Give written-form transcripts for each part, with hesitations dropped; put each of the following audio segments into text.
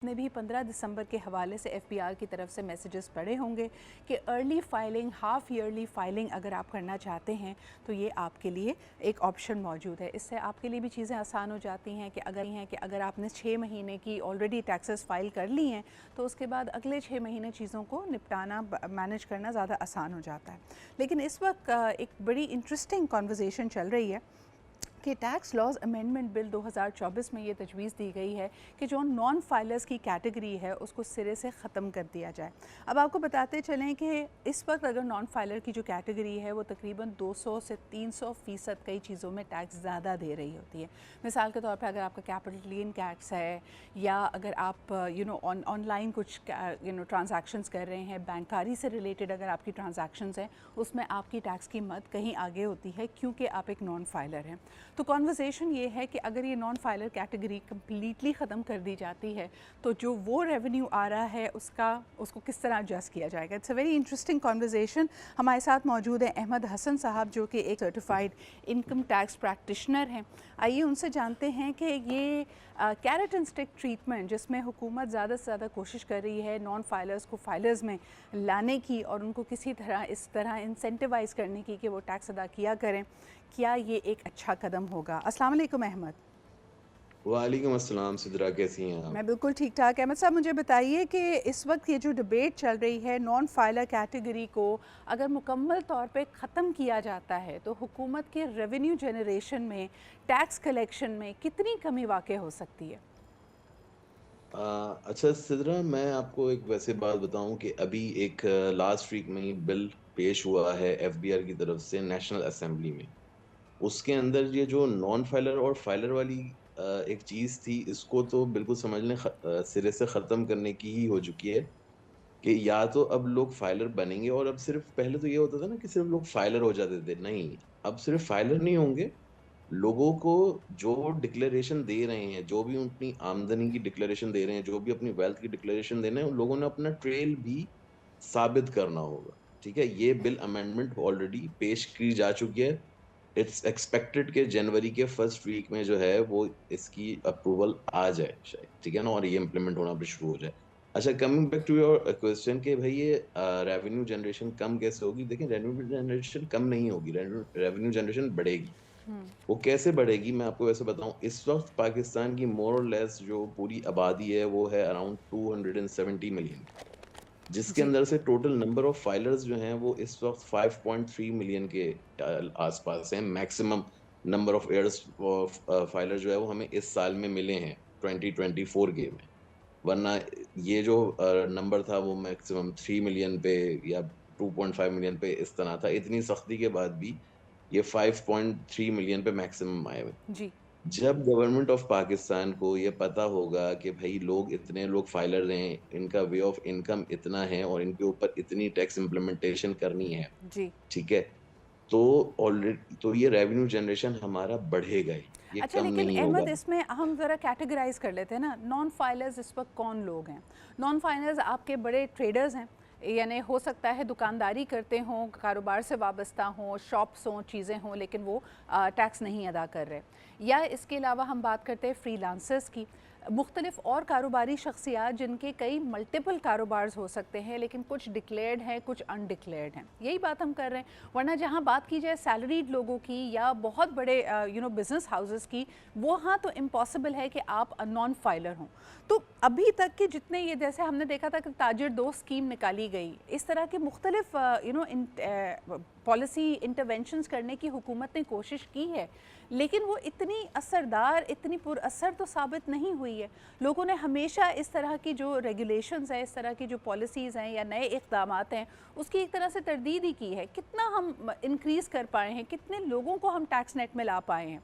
ने भी 15 दिसंबर के हवाले से एफबीआर की तरफ से मैसेजेस पढ़े होंगे कि early filing, half yearly filing अगर आप करना चाहते हैं तो ये आपके लिए एक ऑप्शन मौजूद है। इससे आपके लिए भी चीज़ें आसान हो जाती हैं कि अगर आपने 6 महीने की ऑलरेडी टैक्सेस फाइल कर ली हैं तो उसके बाद अगले 6 महीने चीज़ों को निपटाना, मैनेज करना ज़्यादा आसान हो जाता है। लेकिन इस वक्त एक बड़ी इंटरेस्टिंग कॉन्वर्जेसन चल रही है कि टैक्स लॉज अमेंडमेंट बिल 2024 में ये तजवीज़ दी गई है कि जो नॉन फाइलर्स की कैटेगरी है उसको सिरे से ख़त्म कर दिया जाए। अब आपको बताते चलें कि इस वक्त अगर नॉन फाइलर की जो कैटेगरी है वो तकरीबन 200 से 300% कई चीज़ों में टैक्स ज़्यादा दे रही होती है। मिसाल के तौर पर अगर आपका कैपिटल गेन टैक्स है या अगर आप ऑनलाइन कुछ ट्रांजैक्शंस कर रहे हैं, बैंकारी से रिलेटेड अगर आपकी ट्रांजैक्शंस हैं, उसमें आपकी टैक्स की मद कहीं आगे होती है क्योंकि आप एक नॉन फाइलर हैं। तो कॉन्वर्सेशन ये है कि अगर ये नॉन फाइलर कैटेगरी कम्प्लीटली ख़त्म कर दी जाती है तो जो वो रेवेन्यू आ रहा है उसको किस तरह एडजस्ट किया जाएगा। It's a very interesting conversation. हमारे साथ मौजूद है अहमद हसन साहब जो कि एक सर्टिफाइड इनकम टैक्स प्रैक्टिशनर हैं। आइए उनसे जानते हैं कि ये कैरेट एंड स्टिक ट्रीटमेंट जिसमें हुकूमत ज़्यादा से ज़्यादा कोशिश कर रही है नॉन फाइलर्स को फाइलर्स में लाने की और उनको किसी तरह इस तरह इंसेंटिवाइज़ करने की कि वो टैक्स अदा किया करें, क्या ये एक अच्छा कदम होगा? अस्सलाम वालेकुम अहमद। वालेकुम अस्सलाम सिद्रा, कैसी हैं आप? मैं बिल्कुल ठीक ठाक। अहमद साहब मुझे बताइए कि इस वक्त ये जो डिबेट चल रही है नॉन फाइलर कैटेगरी को अगर मुकम्मल तौर पे ख़त्म किया जाता है तो हुकूमत के रेवेन्यू जनरेशन में, टैक्स कलेक्शन में कितनी कमी वाक़ई हो सकती है? अच्छा सिद्रा, मैं आपको एक वैसे बात बताऊं कि अभी एक लास्ट वीक में ही बिल पेश हुआ है एफबीआर की तरफ से नेशनल असेंबली में। उसके अंदर ये जो नॉन फाइलर और फाइलर वाली एक चीज थी, इसको तो बिल्कुल समझ लें सिरे से खत्म करने की ही हो चुकी है कि या तो अब लोग फाइलर बनेंगे। और अब सिर्फ, पहले तो ये होता था ना कि सिर्फ लोग फाइलर हो जाते थे, नहीं, अब सिर्फ फाइलर नहीं होंगे। लोगों को जो डिक्लेरेशन दे रहे हैं, जो भी अपनी आमदनी की डिक्लेरेशन दे रहे हैं, जो भी अपनी वेल्थ की डिक्लेरेशन दे रहे हैं, उन लोगों ने अपना ट्रेल भी साबित करना होगा। ठीक है, ये बिल अमेंडमेंट ऑलरेडी पेश की जा चुकी है। इट्स एक्सपेक्टेड के जनवरी के फर्स्ट वीक में जो है वो इसकी अप्रूवल आ जाए शायद, ठीक है ना, और ये इम्प्लीमेंट होना भी शुरू हो जाए। अच्छा, coming back to your question कि भाई ये रेवेन्यू जनरेशन कम कैसे होगी? देखिए, रेवेन्यू जनरेशन कम नहीं होगी, रेवेन्यू जनरेशन बढ़ेगी। वो कैसे बढ़ेगी मैं आपको वैसे बताऊं। इस वक्त पाकिस्तान की मोर और लेस जो पूरी आबादी है वो है अराउंड 270 मिलियन, जिसके जी। अंदर से टोटल नंबर ऑफ फाइलर्स जो हैं वो इस वक्त 5.3 मिलियन के आसपास हैं। Maximum number of airs filer जो है वो हमें इस साल में मिले हैं 2024 के में। वरना ये जो नंबर था वो मैक्सिमम 3 मिलियन पे या 2.5 मिलियन पे इस तरह था। इतनी सख्ती के बाद भी ये 5.3 मिलियन पे मैक्सिमम आए हुए। जी। जब गवर्नमेंट ऑफ पाकिस्तान को ये पता होगा कि भाई लोग, इतने लोग फाइलर हैं, इनका वे ऑफ इनकम इतना है और इनके ऊपर इतनी टैक्स इम्प्लीमेंटेशन करनी है, जी। ठीक है, तो ऑलरेडी तो ये रेवेन्यू जनरेशन हमारा बढ़ेगा ही, ये अच्छा, कम लेकिन नहीं होगा। अहमद इसमें हम ज़रा कैटेगराइज कर लेते हैं ना, नॉन फाइलर्स इस वक्त कौन लोग हैं? नॉन फाइलर्स आपके बड़े ट्रेडर्स हैं, यानी हो सकता है दुकानदारी करते हों, कारोबार से वाबस्ता हों, शॉप्स हों, चीज़ें हों, लेकिन वो टैक्स नहीं अदा कर रहे। या इसके अलावा हम बात करते हैं फ्रीलांसर्स की, मुख्तलिफ और कारोबारी शख्सियात जिनके कई मल्टीपल कारोबार हो सकते हैं लेकिन कुछ डिक्लेयर्ड हैं, कुछ अनडिक्लेयर्ड हैं, यही बात हम कर रहे हैं। वरना जहाँ बात की जाए सैलरीड लोगों की या बहुत बड़े बिजनेस हाउसेस की, वो हाँ तो इम्पॉसिबल है कि आप नॉन फाइलर हों। तो अभी तक के जितने, ये जैसे हमने देखा था कि ताजिर दो स्कीम निकाली गई, इस तरह के मुख्तलिफ पॉलिसी इंटरवेंशंस करने की हुकूमत ने कोशिश की है, लेकिन वो इतनी असरदार, इतनी पुरअसर तो साबित नहीं हुई है। लोगों ने हमेशा इस तरह की जो रेगुलेशंस हैं, इस तरह की जो पॉलिसीज़ हैं या नए इक़दामात हैं, उसकी एक तरह से तरदीद ही की है। कितना हम इंक्रीज़ कर पाए हैं, कितने लोगों को हम टैक्स नेट में ला पाए हैं?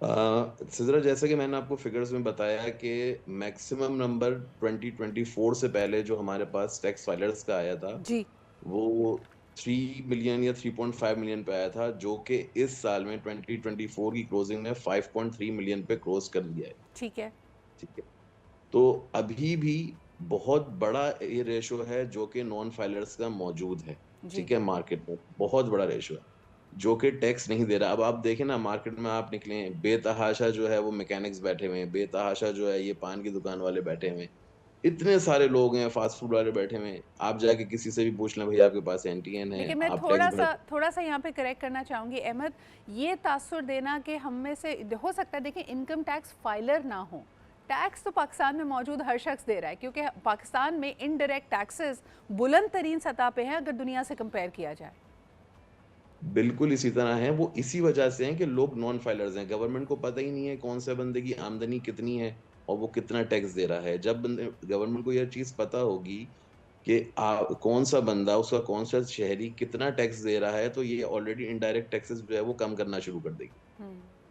सिजरा, जैसा कि मैंने आपको फिगर्स में बताया कि मैक्सिमम नंबर 2024 से पहले जो हमारे पास टैक्स फाइलर्स का आया था जी। वो 3 मिलियन या 3.5 मिलियन पे आया था, जो कि इस साल में 2024 की क्लोजिंग में 5.3 मिलियन पे क्रॉस कर दिया है। ठीक है। ठीक है, तो अभी भी बहुत बड़ा ये रेशो है जो कि नॉन फाइलर्स का मौजूद है। जी। ठीक है, मार्केट में बहुत बड़ा रेशो है। जो कि टैक्स नहीं दे रहा। अब आप देखें ना, मार्केट में आप निकले, बेतहाशा जो है वो मैकेनिक्स बैठे हुए हैं, बेतहाशा जो है ये पान की दुकान वाले बैठे हुए हैं। इतने सारे लोग हैं, फास्ट फूड वाले बैठे हुए हैं। आप जाके किसी से भी पूछ लें, भैया आपके पास एनटीएन है, लेकिन मैं आप टैक्स थोड़ा सा यहाँ पे करेक्ट करना चाहूँगी अहमद, ये तासुर देना कि हम में से हो सकता है, देखिए इनकम टैक्स फाइलर ना हो, टैक्स तो पाकिस्तान में मौजूद हर शख्स दे रहा है, क्योंकि पाकिस्तान में इनडायरेक्ट टैक्सेस बुलंद तरीन सतह पे हैं अगर दुनिया से कंपेयर किया जाए। बिल्कुल इसी तरह हैं, वो इसी वजह से हैं कि लोग नॉन फाइलर्स हैं। गवर्नमेंट को पता ही नहीं है कौन से बंदे की आमदनी कितनी है और वो कितना टैक्स दे रहा है। जब बंदे गवर्नमेंट को यह चीज़ पता होगी कि कौन सा बंदा, उसका कौन सा शहरी कितना टैक्स दे रहा है, तो ये ऑलरेडी इनडायरेक्ट टैक्सेस जो है वो कम करना शुरू कर देगी।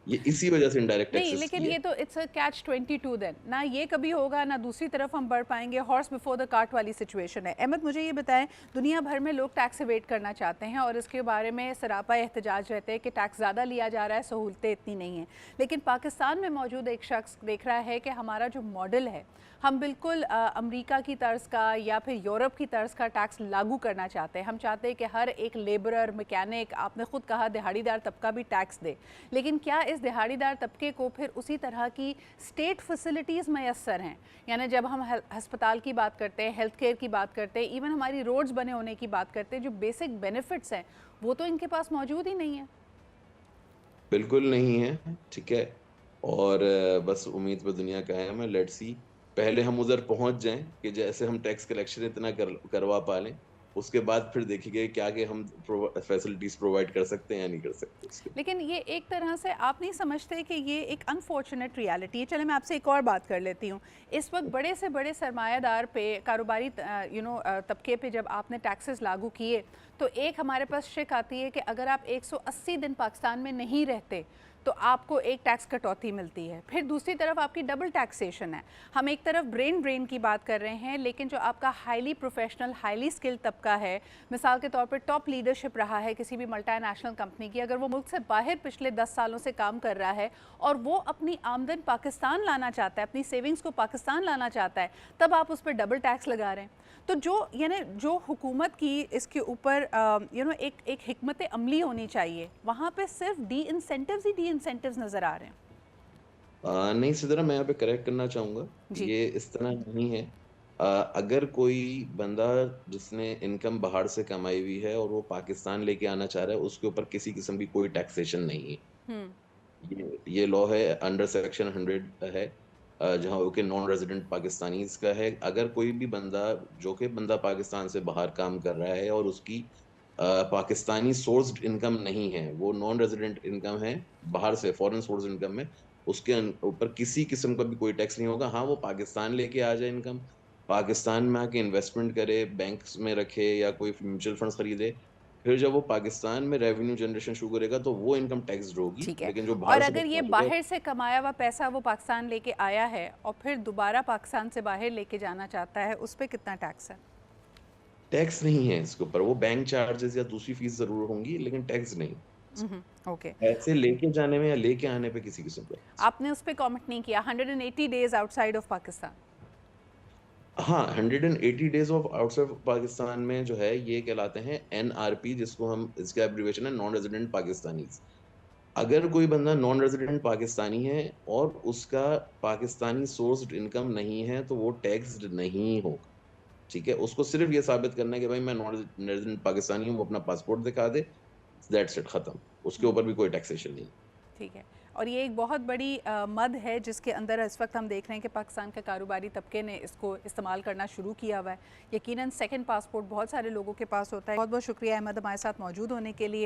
ये इसी वजह से इनडायरेक्ट नहीं, टैक्सेस लेकिन की ये है। तो इट्स अ कैच 22 देन, ना ये कभी होगा ना दूसरी तरफ हम बढ़ पाएंगे, हॉर्स बिफोर द कार्ट वाली सिचुएशन है। अहमद, मुझे ये बताएं, दुनिया भर में लोग टैक्स एवेड करना चाहते हैं और इसके बारे में सरापा एहतजाज रहते हैं कि टैक्स ज़्यादा लिया जा रहा है, सहूलतें इतनी नहीं हैं। लेकिन पाकिस्तान में मौजूद एक शख्स देख रहा है कि हमारा जो मॉडल है, हम बिल्कुल अमेरिका की तर्ज का या फिर यूरोप की तर्ज का टैक्स लागू करना चाहते हैं। हम चाहते हैं कि हर एक लेबरर, मैकेनिक, आपने खुद कहा दिहाड़ीदार तबका भी टैक्स दे। लेकिन क्या इस दिहाड़ीदार तबके को फिर उसी तरह की स्टेट फैसिलिटीज़ मैसर हैं? यानी जब हम हस्पताल की बात करते हैं, हेल्थ केयर की बात करते हैं, इवन हमारी रोड्स बने होने की बात करते हैं, जो बेसिक बेनिफिट्स हैं वो तो इनके पास मौजूद ही नहीं है। बिल्कुल नहीं है, ठीक है? और बस उम्मीद पे दुनिया कायम है, लेट्स सी। पहले हम उधर पहुँच जाएँ कि जैसे हम टैक्स कलेक्शन इतना करवा पा लें, उसके बाद फिर देखेंगे कि आगे हम फैसिलिटीज़ प्रोवाइड कर सकते हैं या नहीं कर सकते उसके। लेकिन ये एक तरह से आप नहीं समझते कि ये एक अनफॉर्चुनेट रियलिटी है? चले मैं आपसे एक और बात कर लेती हूँ। इस वक्त बड़े से बड़े सरमायादार पे, कारोबारी तबके पे जब आपने टैक्सेस लागू किए, तो एक हमारे पास शिक आती है कि अगर आप 180 दिन पाकिस्तान में नहीं रहते तो आपको एक टैक्स कटौती मिलती है। फिर दूसरी तरफ आपकी डबल टैक्सेशन है। हम एक तरफ ब्रेन ड्रेन की बात कर रहे हैं, लेकिन जो आपका हाईली प्रोफेशनल, हाईली स्किल्ड तबका है, मिसाल के तौर पर टॉप लीडरशिप रहा है किसी भी मल्टीनेशनल कंपनी की, अगर वो मुल्क से बाहर पिछले 10 सालों से काम कर रहा है और वो अपनी आमदन पाकिस्तान लाना चाहता है, अपनी सेविंग्स को पाकिस्तान लाना चाहता है, तब आप उस पर डबल टैक्स लगा रहे हैं। तो जो हुकूमत की इसके ऊपर एक हिकमत अमली होनी चाहिए, वहाँ पे सिर्फ डी इंसेंटिव्स ही डी इंसेंटिव्स नज़र आ रहे हैं। नहीं सिदरा, मैं यहाँ पे करेक्ट करना चाहूँगा, जी। ये इस तरह नहीं है। अगर कोई बंदा जिसने इनकम बाहर से कमाई हुई है और वो पाकिस्तान लेके आना चाह रहा है, उसके ऊपर किसी किस्म की कोई टैक्सेशन नहीं है। हम्म। ये लॉ है, अंडर सेक्शन 100 है, जहाँ के नॉन रेजिडेंट पाकिस्तानीज़ का है। अगर कोई भी बंदा, जो कि बंदा पाकिस्तान से बाहर काम कर रहा है और उसकी पाकिस्तानी सोर्स्ड इनकम नहीं है, वो नॉन रेजिडेंट इनकम है, बाहर से फॉरेन सोर्स इनकम है, उसके ऊपर किसी किस्म का भी कोई टैक्स नहीं होगा। हाँ, वो पाकिस्तान लेके आ जाए इनकम, पाकिस्तान में आके इन्वेस्टमेंट करे, बैंक्स में रखे या कोई म्यूचुअल फंड्स खरीदे, फिर जब वो पाकिस्तान में रेवेन्यू जनरेशन शुरू करेगा तो वो इनकम टैक्स्ड होगी। ठीक है। लेकिन जो और बाहर से अगर ये कमा चुका है, बाहर से कमाया हुआ पैसा वो पाकिस्तान लेके आया है और फिर दोबारा पाकिस्तान से बाहर लेके जाना चाहता है, उस पर कितना टैक्स है? टैक्स नहीं है इसके ऊपर। वो बैंक चार्जेस या दूसरी फीस जरूर होंगी, लेकिन टैक्स नहीं। ओके। पैसे लेके जाने में या लेके आने पे किसी किस्म का टैक्स। आपने उस पर कमेंट नहीं किया, 180 डेज आउटसाइड ऑफ पाकिस्तान। हाँ, 180 डेज ऑफ आउटसाइड पाकिस्तान में जो है ये कहलाते हैं एनआरपी, जिसको हम, इसका एब्रिविएशन है नॉन रेजिडेंट पाकिस्तानीज। अगर कोई बंदा नॉन रेजिडेंट पाकिस्तानी है और उसका पाकिस्तानी सोर्स्ड इनकम नहीं है, तो वो टैक्स्ड नहीं होगा। ठीक है, उसको सिर्फ ये साबित करना है कि भाई मैं नॉन रेजिडेंट पाकिस्तानी हूँ, वो अपना पासपोर्ट दिखा दे, दैट्स इट, खत्म। उसके ऊपर भी कोई टैक्सेशन नहीं। ठीक है। और ये एक बहुत बड़ी मद है जिसके अंदर इस वक्त हम देख रहे हैं कि पाकिस्तान के कारोबारी तबके ने इसको इस्तेमाल करना शुरू किया हुआ है। यकीनन सेकंड पासपोर्ट बहुत सारे लोगों के पास होता है। बहुत बहुत शुक्रिया अहमद, हमारे साथ मौजूद होने के लिए।